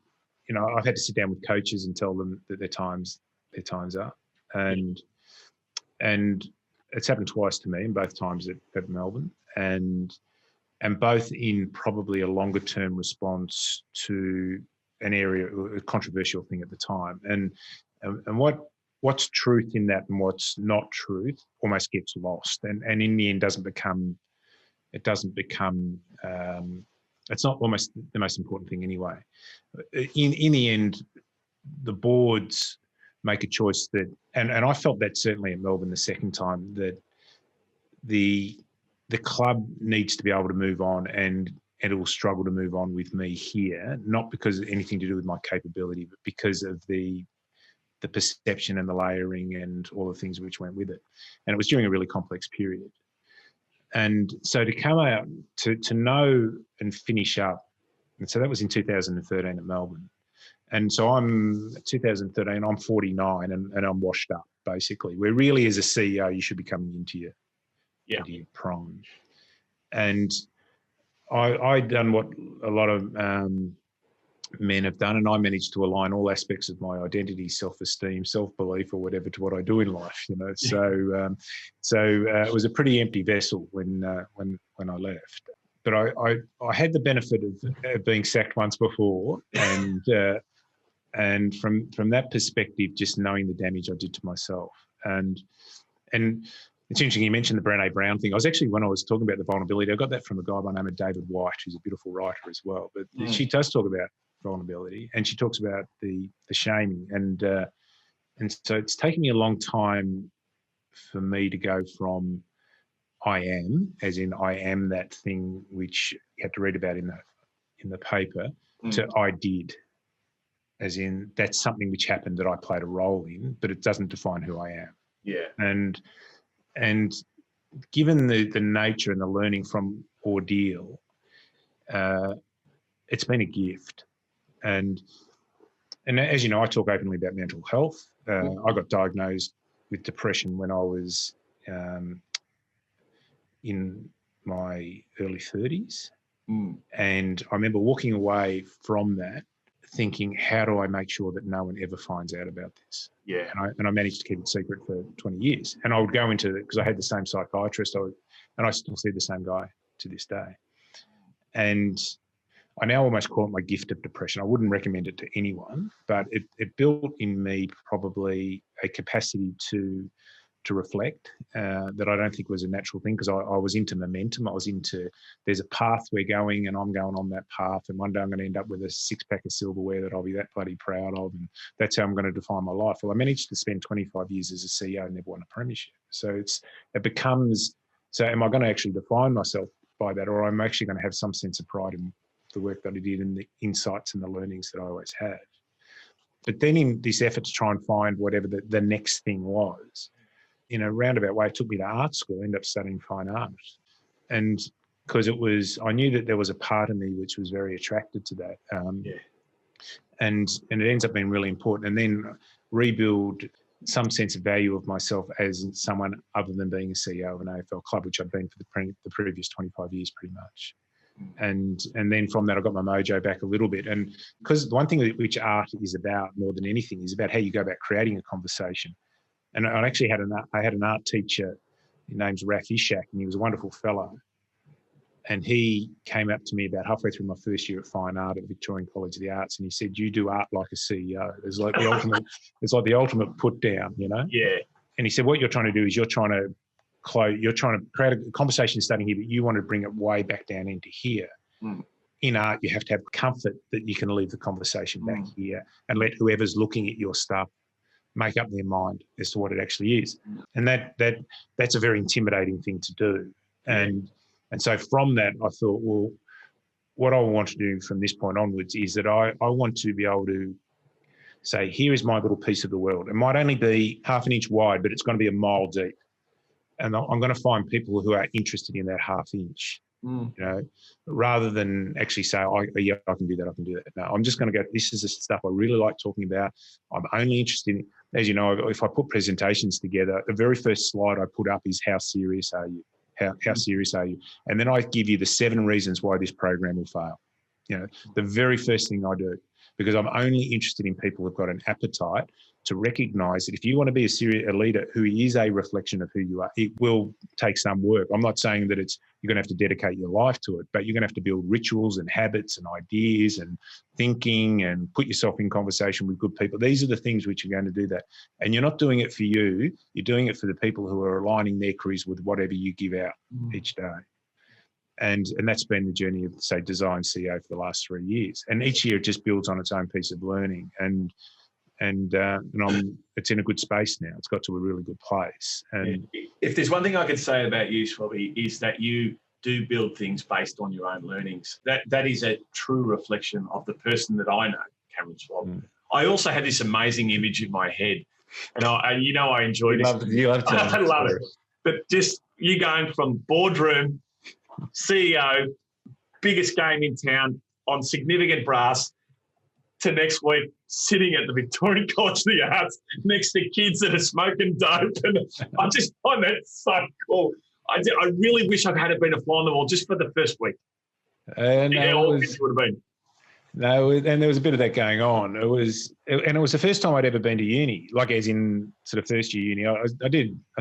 I've had to sit down with coaches and tell them that their time's up, and it's happened twice to me, and both times at Melbourne, and both in probably a longer term response to an area, a controversial thing at the time, and what's truth in that and what's not truth almost gets lost, and in the end doesn't become. It's not almost the most important thing anyway. In the end, the boards make a choice that, and I felt that certainly at Melbourne the second time, that the club needs to be able to move on, and it will struggle to move on with me here, not because of anything to do with my capability, but because of the perception and the layering and all the things which went with it. And it was during a really complex period. And so to come out, to know and finish up, and so that was in 2013 at Melbourne, And so I'm 2013, I'm 49 and I'm washed up, basically. Where really as a CEO, you should be coming into your prime. And I'd done what a lot of men have done, and I managed to align all aspects of my identity, self-esteem, self-belief, or whatever to what I do in life. So it was a pretty empty vessel when I left. But I had the benefit of being sacked once before, and from that perspective, just knowing the damage I did to myself. And it's interesting you mentioned the Brené Brown thing. I was actually, when I was talking about the vulnerability, I got that from a guy by the name of David White, who's a beautiful writer as well. But she does talk about vulnerability, and she talks about the shaming. And so it's taken me a long time for me to go from I am, as in I am that thing which you had to read about in the paper, to I did, as in that's something which happened that I played a role in, but it doesn't define who I am. Yeah. And given the nature and the learning from ordeal, it's been a gift. And as you know, I talk openly about mental health. I got diagnosed with depression when I was in my early 30s. And I remember walking away from that thinking, how do I make sure that no one ever finds out about this? Yeah. And I managed to keep it secret for 20 years. And I would go into it because I had the same psychiatrist, and I still see the same guy to this day. And I now almost call it my gift of depression. I wouldn't recommend it to anyone, but it built in me probably a capacity to reflect that I don't think was a natural thing, because I was into momentum. I was into, there's a path we're going and I'm going on that path, and one day I'm going to end up with a 6-pack of silverware that I'll be that bloody proud of, and that's how I'm going to define my life. Well, I managed to spend 25 years as a CEO and never won a premiership. So it becomes, so am I going to actually define myself by that, or I'm actually going to have some sense of pride in the work that I did and the insights and the learnings that I always had? But then in this effort to try and find whatever the next thing was, in a roundabout way, it took me to art school. I ended up studying fine art. And because I knew that there was a part of me which was very attracted to that. And it ends up being really important. And then rebuild some sense of value of myself as someone other than being a CEO of an AFL club, which I've been for the previous 25 years pretty much. And then from that, I got my mojo back a little bit. And because the one thing which art is about more than anything is about how you go about creating a conversation. And I actually had an art teacher, his name's Raf Ishak, and he was a wonderful fellow. And he came up to me about halfway through my first year at fine art at Victorian College of the Arts, and he said, "You do art like a CEO." It's like the ultimate put down, you know? Yeah. And he said, what you're trying to do is you're trying to create a conversation starting here, but you want to bring it way back down into here. In art, you have to have comfort that you can leave the conversation back here and let whoever's looking at your stuff make up their mind as to what it actually is. And that's a very intimidating thing to do. And so from that, I thought, well, what I want to do from this point onwards is that I want to be able to say, here is my little piece of the world. It might only be half an inch wide, but it's going to be a mile deep. And I'm going to find people who are interested in that half inch, you know, rather than actually say, I can do that, I can do that. No, I'm just going to go, this is the stuff I really like talking about. I'm only interested in, as you know, if I put presentations together, the very first slide I put up is how serious are you? How serious are you? And then I give you the 7 reasons why this program will fail. You know, the very first thing I do, because I'm only interested in people who've got an appetite to recognise that if you want to be a leader who is a reflection of who you are, it will take some work. I'm not saying that you're going to have to dedicate your life to it, but you're going to have to build rituals and habits and ideas and thinking and put yourself in conversation with good people. These are the things which are going to do that. And you're not doing it for you. You're doing it for the people who are aligning their careers with whatever you give out each day. And that's been the journey of, say, Design CEO for the last 3 years. And each year it just builds on its own piece of learning. And it's in a good space now. It's got to a really good place. And if there's one thing I could say about you, Schwabby, is that you do build things based on your own learnings. That is a true reflection of the person that I know, Cameron Schwab. I also had this amazing image in my head, and I enjoy this. You love it. I love it. But just you going from boardroom, CEO, biggest game in town, on significant brass, to next week sitting at the Victorian College of the Arts next to kids that are smoking dope. And I just find that so cool. I really wish I'd had it been a fly on the wall just for the first week. And how awkward it would have been. No, and there was a bit of that going on. It was the first time I'd ever been to uni, like as in sort of first year uni. I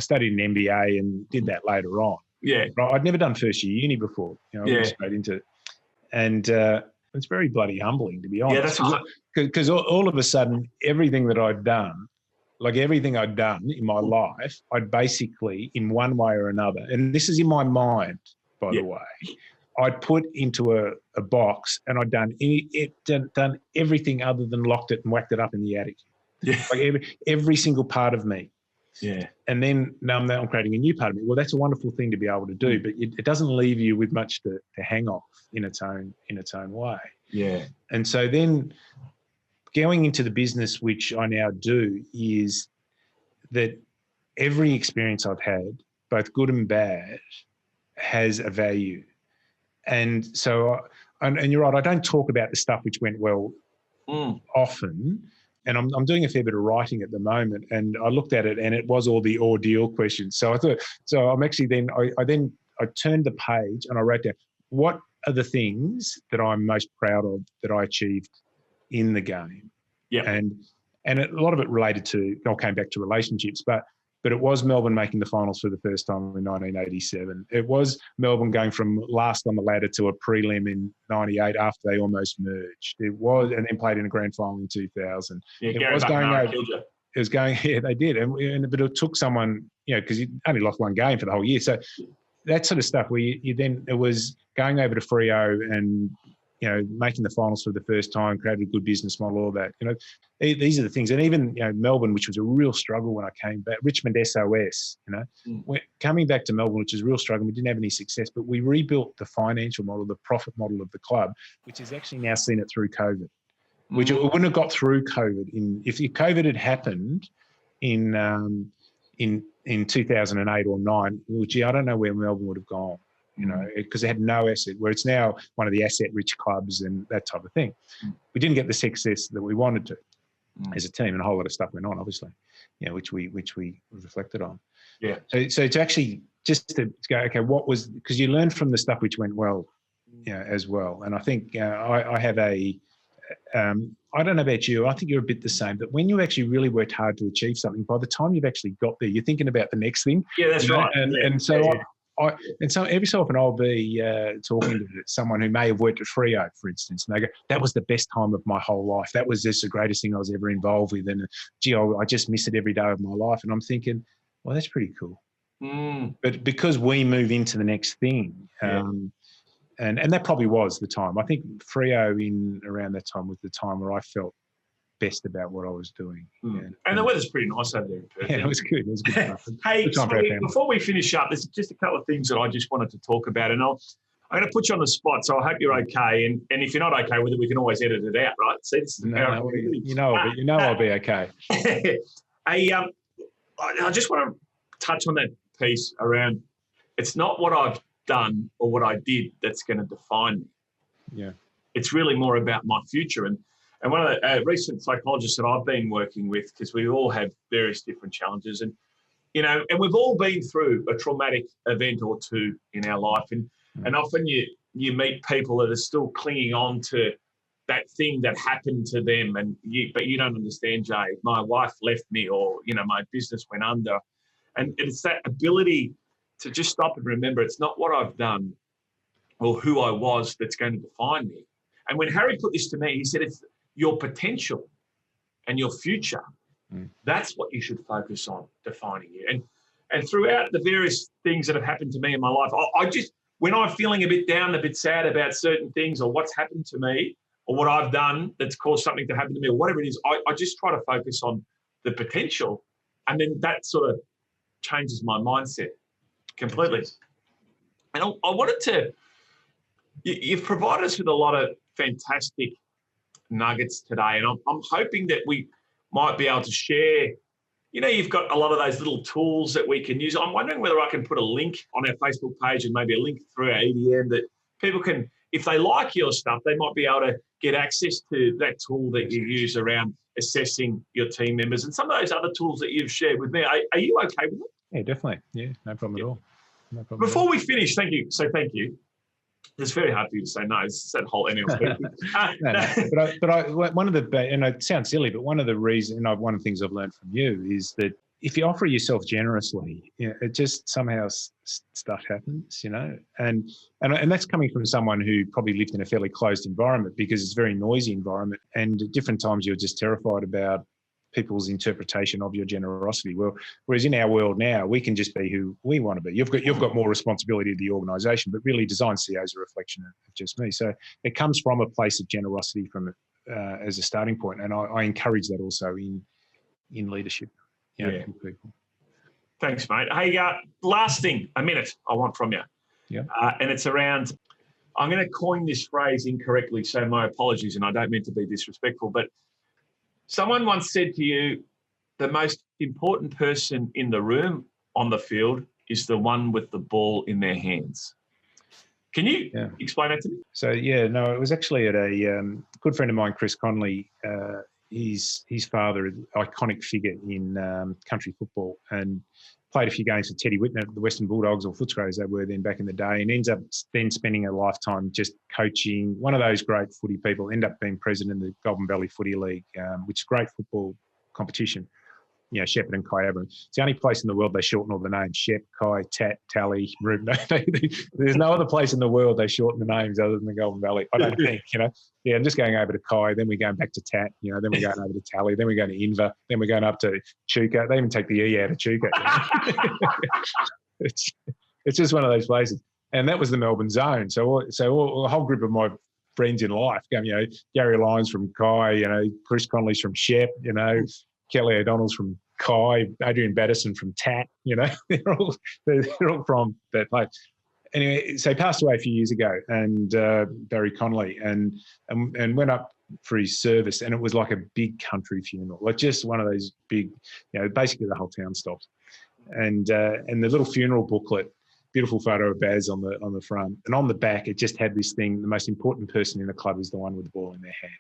studied an MBA and did that later on. Yeah. But I'd never done first year uni before. I went straight into it. And it's very bloody humbling, to be honest. Yeah, that's right. Because all of a sudden, everything that I'd done, like everything I'd done in my life, I'd basically, in one way or another, and this is in my mind, by the way, I'd put into a box and I'd done everything other than locked it and whacked it up in the attic. Yeah. Like every single part of me. Yeah. And then now I'm creating a new part of me. Well, that's a wonderful thing to be able to do, but it doesn't leave you with much to hang off in its own way. Yeah. And so then going into the business, which I now do, is that every experience I've had, both good and bad, has a value. And so, and you're right, I don't talk about the stuff which went well often. And I'm doing a fair bit of writing at the moment, and I looked at it, and it was all the ordeal questions. So I thought, I'm actually I turned the page and I wrote down, what are the things that I'm most proud of that I achieved in the game? Yeah. And a lot of it related to, came back to relationships, but it was Melbourne making the finals for the first time in 1987. It was Melbourne going from last on the ladder to a prelim in 98 after they almost merged. It was, and then played in a grand final in 2000. Yeah, it was going over. It was going, yeah, they did. But it took someone, because you only lost one game for the whole year. So that sort of stuff where you then, it was going over to Freo and, making the finals for the first time, created a good business model, all that. These are the things. And even, Melbourne, which was a real struggle when I came back, Richmond SOS, coming back to Melbourne, which was a real struggle. We didn't have any success, but we rebuilt the financial model, the profit model of the club, which has actually now seen it through COVID, which it wouldn't have got through COVID. If COVID had happened in 2008 or 9, well, gee, I don't know where Melbourne would have gone. Because they had no asset, where it's now one of the asset-rich clubs and that type of thing. We didn't get the success that we wanted to as a team, and a whole lot of stuff went on, obviously, which we reflected on. Yeah. So to actually just to go, okay, what was, because you learn from the stuff which went well, as well. And I think I have I don't know about you, I think you're a bit the same, but when you actually really worked hard to achieve something, by the time you've actually got there, you're thinking about the next thing. Yeah, that's right. And so every so often I'll be talking to someone who may have worked at Freo, for instance, and they go, that was the best time of my whole life. That was just the greatest thing I was ever involved with. And gee, I just miss it every day of my life. And I'm thinking, well, that's pretty cool. But because we move into the next thing, and that probably was the time. I think Freo in around that time was the time where I felt best about what I was doing. And the weather's pretty nice over there in Perth. Yeah, it was good. It was good. Hey, before we finish up, there's just a couple of things that I just wanted to talk about, and I'm going to put you on the spot, so I hope you're okay. And if you're not okay with it, we can always edit it out, right? See, this is the power of I'll be okay. I just want to touch on that piece around, it's not what I've done or what I did that's going to define me. Yeah. It's really more about my future. And one of the recent psychologists that I've been working with, because we all have various different challenges, and and we've all been through a traumatic event or two in our life, and often you meet people that are still clinging on to that thing that happened to them, but you don't understand, Jay. My wife left me, or my business went under, and it's that ability to just stop and remember it's not what I've done or who I was that's going to define me. And when Harry put this to me, he said it's your potential and your future. That's what you should focus on defining you. And throughout the various things that have happened to me in my life, I just, when I'm feeling a bit down, a bit sad about certain things or what's happened to me or what I've done that's caused something to happen to me or whatever it is, I just try to focus on the potential, and then that sort of changes my mindset completely. And I wanted to, you've provided us with a lot of fantastic nuggets today, and I'm hoping that we might be able to share. You've got a lot of those little tools that we can use. I'm wondering whether I can put a link on our Facebook page and maybe a link through our EDM that people can, if they like your stuff, they might be able to get access to that tool that you use around assessing your team members and some of those other tools that you've shared with me. Are you okay with it? Yeah, definitely. Yeah, no problem at all. No problem. Before we finish, thank you. So thank you. It's very hard for you to say no. It's that whole NLP. No. But one of the, and it sounds silly, but one of the reasons, and one of the things I've learned from you is that if you offer yourself generously, it just somehow stuff happens, and that's coming from someone who probably lived in a fairly closed environment because it's a very noisy environment, and at different times you're just terrified about people's interpretation of your generosity. Well, whereas in our world now, we can just be who we want to be. You've got more responsibility of the organisation, but really design CEO is a reflection of just me. So it comes from a place of generosity from as a starting point, and I encourage that also in leadership. People. Thanks, mate. Hey, last thing, a minute I want from you. Yeah. And it's around, I'm going to coin this phrase incorrectly, so my apologies, and I don't mean to be disrespectful, but someone once said to you, the most important person in the room on the field is the one with the ball in their hands. Can you explain that to me? So, it was actually at a good friend of mine, Chris Conley. His father, an iconic figure in country football, and played a few games for Teddy Whitner at the Western Bulldogs, or Footscray as they were then back in the day, and ends up then spending a lifetime just coaching. One of those great footy people, end up being president of the Goulburn Valley Footy League, which is a great football competition. Shepherd and Kyabra. It's the only place in the world they shorten all the names. Shep, Kai, Tat, Tally, Rube. There's no other place in the world they shorten the names other than the Goulburn Valley. I don't think, I'm just going over to Kai, then we're going back to Tat, then we're going over to Tally, then we're going to Inver, then we're going up to Chuka. They even take the E out of Chuka. It's just one of those places. And that was the Melbourne zone. So a whole group of my friends in life, Gary Lyons from Kai, Chris Conley's from Shep, Kelly O'Donnell's from Kai, Adrian Battison from Tat, they're all from that place. Anyway, so he passed away a few years ago, and Barry Conley, and went up for his service, and it was like a big country funeral, like just one of those big, basically the whole town stopped, and the little funeral booklet, beautiful photo of Baz on the front, and on the back it just had this thing: the most important person in the club is the one with the ball in their hand.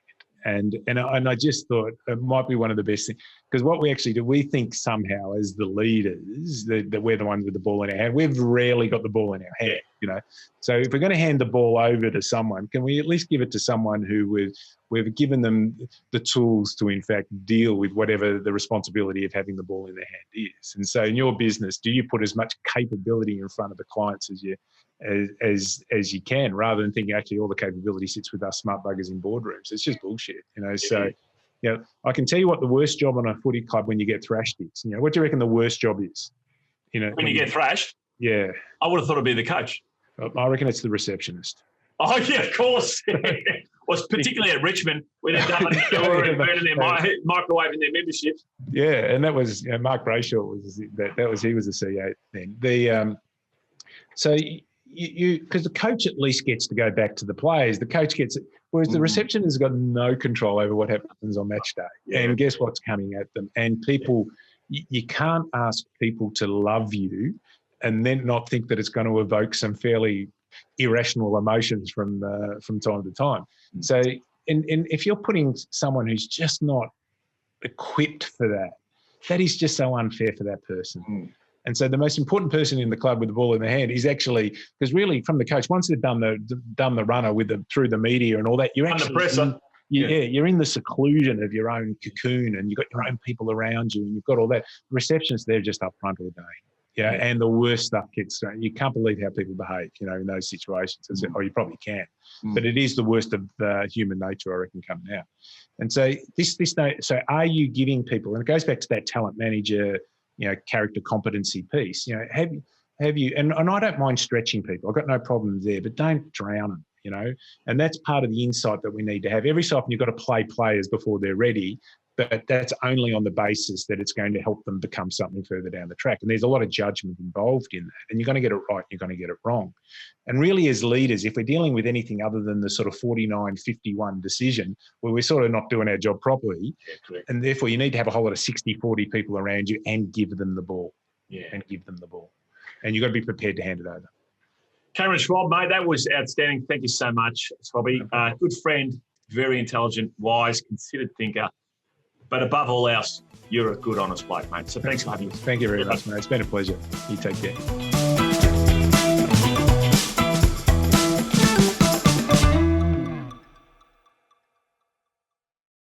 And I just thought it might be one of the best things, because what we actually do, we think somehow as the leaders that we're the ones with the ball in our hand. We've rarely got the ball in our hand, So if we're going to hand the ball over to someone, can we at least give it to someone who we've given them the tools to, in fact, deal with whatever the responsibility of having the ball in their hand is? And so in your business, do you put as much capability in front of the clients as you can, rather than thinking actually all the capability sits with us smart buggers in boardrooms? It's just bullshit, So, I can tell you what the worst job on a footy club when you get thrashed is. What do you reckon the worst job is? When you get thrashed? Yeah. I would have thought it'd be the coach. I reckon it's the receptionist. Oh yeah, of course. Well, particularly at Richmond, where they're burning their microwaving their membership. Yeah, and that was Mark Brayshaw he was the CEO then. So you because the coach at least gets to go back to the players. The coach gets it, whereas the receptionist has got no control over what happens on match day. Yeah. And guess what's coming at them? And people, you can't ask people to love you and then not think that it's going to evoke some fairly irrational emotions from time to time. So, and if you're putting someone who's just not equipped for that, that is just so unfair for that person. And so the most important person in the club with the ball in their hand is actually, because really from the coach, once they've done the runner through the media and all that, you're actually under pressure. You're in the seclusion of your own cocoon, and you've got your own people around you, and you've got all that. The receptionists, they're just up front all day. Yeah, and the worst stuff gets thrown. You can't believe how people behave, in those situations. You probably can, but it is the worst of human nature, I reckon, coming out. And so so are you giving people? And it goes back to that talent manager, character competency piece. Have you? And I don't mind stretching people. I've got no problem there, but don't drown them. And that's part of the insight that we need to have. Every so often you've got to play players before they're ready, but that's only on the basis that it's going to help them become something further down the track. And there's a lot of judgment involved in that. And you're going to get it right, you're going to get it wrong. And really, as leaders, if we're dealing with anything other than the sort of 49-51 decision, where we're sort of not doing our job properly, and therefore you need to have a whole lot of 60-40 people around you and give them the ball. Yeah. And give them the ball. And you've got to be prepared to hand it over. Cameron Schwab, mate, that was outstanding. Thank you so much, Swabby. Good friend, very intelligent, wise, considered thinker. But above all else, you're a good, honest bloke, mate. So thanks for having us. Thank you very much, mate. It's been a pleasure. You take care.